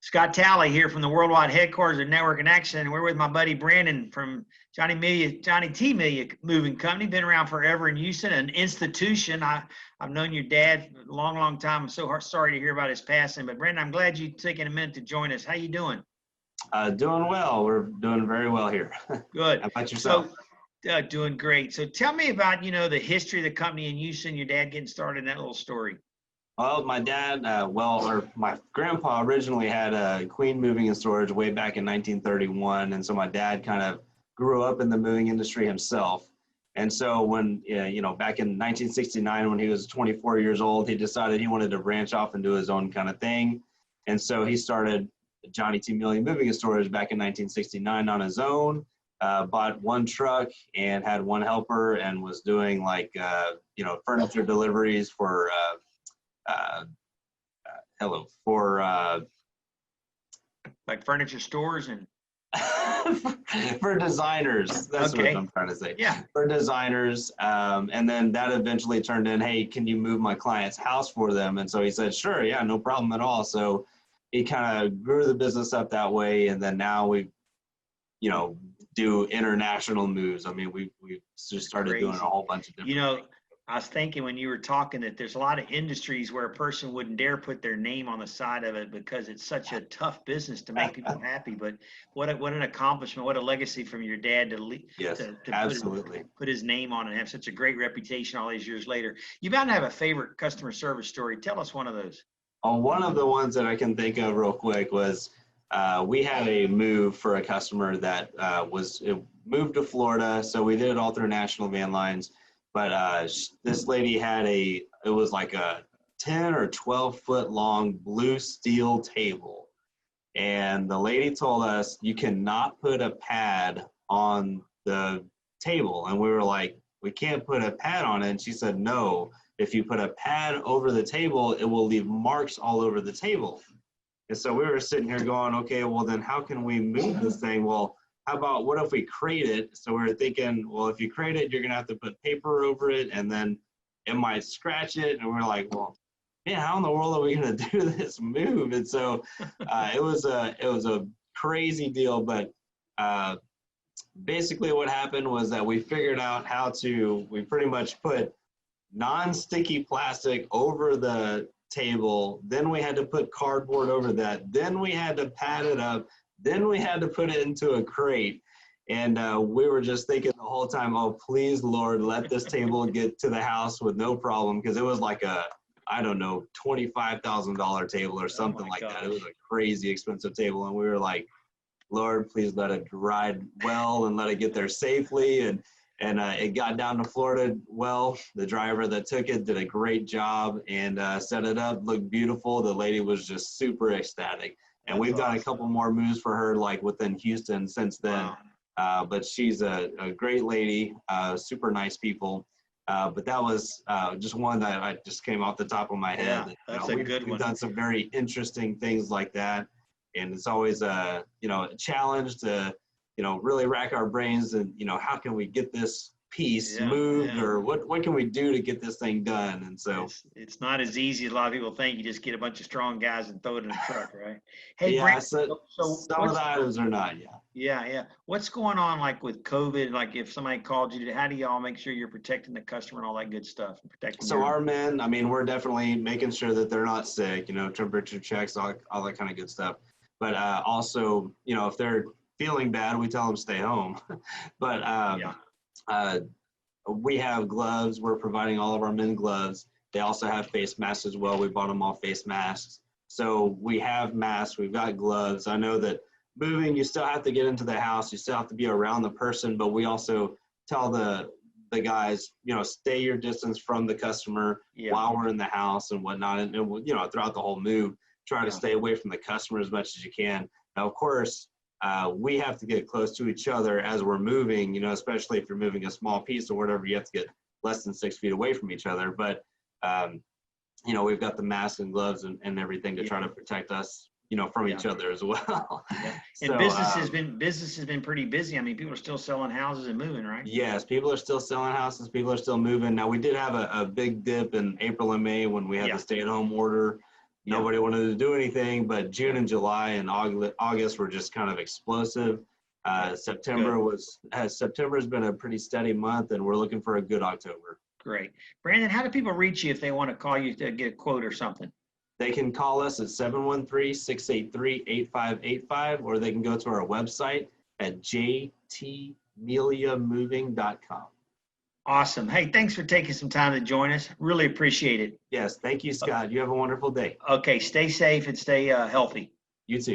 Scott Talley here from the worldwide headquarters of Network and Action. And we're with my buddy Brandon from Johnnie T. Melia Moving Company. Been around forever in Houston, an institution. I've known your dad a long, long time. I'm so sorry to hear about his passing. But Brandon, I'm glad you've taken a minute to join us. How you doing? Doing well. We're doing very well here. Good. How about yourself? So, doing great. So tell me about, the history of the company in Houston, your dad getting started in that little story. Well, my dad, my grandpa originally had Queen Moving and Storage way back in 1931. And so my dad kind of grew up in the moving industry himself. And so when, back in 1969, when he was 24 years old, he decided he wanted to branch off and do his own kind of thing. And so he started Johnnie T. Melia Moving and Storage back in 1969 on his own, bought one truck and had one helper and was doing furniture deliveries for like furniture stores and for designers. That's okay. What I'm trying to say. Yeah. For designers. And then that eventually turned in, hey, can you move my client's house for them? And so he said, sure, yeah, no problem at all. So he kind of grew the business up that way. And then now we, do international moves. I mean, we just started doing a whole bunch of different things. I was thinking when you were talking that there's a lot of industries where a person wouldn't dare put their name on the side of it because it's such a tough business to make people happy. But what an accomplishment, what a legacy from your dad to absolutely put his name on it and have such a great reputation all these years later. You bound to have a favorite customer service story. Tell us one of those. One of the ones that I can think of real quick was we had a move for a customer that moved to Florida. So we did it all through National Van Lines. But this lady had it was like a 10 or 12 foot long blue steel table. And the lady told us, you cannot put a pad on the table. And we were like, we can't put a pad on it. And she said, no, if you put a pad over the table, it will leave marks all over the table. And so we were sitting here going, okay, well then how can we move this thing? Well, how about what if we crate it? So we were thinking, well, if you crate it, you're gonna have to put paper over it and then it might scratch it. And we're like, well, man, how in the world are we gonna do this move? And so it was a crazy deal, but basically what happened was that we figured out we pretty much put non-sticky plastic over the table. Then we had to put cardboard over that. Then we had to pad it up. Then we had to put it into a crate. And we were just thinking the whole time, oh, please, Lord, let this table get to the house with no problem. Because it was like $25,000 table or something like that. It was a crazy expensive table. And we were like, Lord, please let it ride well and let it get there safely. And it got down to Florida well. The driver that took it did a great job and set it up, looked beautiful. The lady was just super ecstatic. And we've done a couple more moves for her, like within Houston since then. Wow. But she's a great lady, super nice people. But that was just one that I just came off the top of my head. Yeah, that's a good one. We've done some very interesting things like that. And it's always a challenge to, really rack our brains and, how can we get this piece moved or what can we do to get this thing done? And so it's not as easy as a lot of people think. You just get a bunch of strong guys and throw it in a truck, right? Hey, yeah, Brent, so some of the items are not, Yeah. What's going on like with COVID? Like if somebody called you, how do y'all make sure you're protecting the customer and all that good stuff? So our men, we're definitely making sure that they're not sick, temperature checks, all that kind of good stuff. But also, if they're feeling bad, we tell them stay home. But we have gloves. We're providing all of our men gloves. They also have face masks as well. We bought them all face masks. So we have masks. We've got gloves. I know that moving, you still have to get into the house. You still have to be around the person. But we also tell the guys, stay your distance from the customer while we're in the house and whatnot. And throughout the whole move, try to stay away from the customer as much as you can. Now, of course, we have to get close to each other as we're moving, especially if you're moving a small piece or whatever, you have to get less than 6 feet away from each other. But, we've got the masks and gloves and everything to try to protect us, from each other as well. Yeah. And so, business has been pretty busy. I mean, people are still selling houses and moving, right? Yes, people are still selling houses. People are still moving. Now, we did have a big dip in April and May when we had the stay-at-home order. nobody wanted to do anything, but June and July and August were just kind of explosive. September's been a pretty steady month, and we're looking for a good October. Great. Brandon, how do people reach you if they want to call you to get a quote or something? They can call us at 713-683-8585, or they can go to our website at jtmeliamoving.com. Awesome. Hey, thanks for taking some time to join us. Really appreciate it. Yes, thank you, Scott. You have a wonderful day. Okay, stay safe and stay healthy. You too.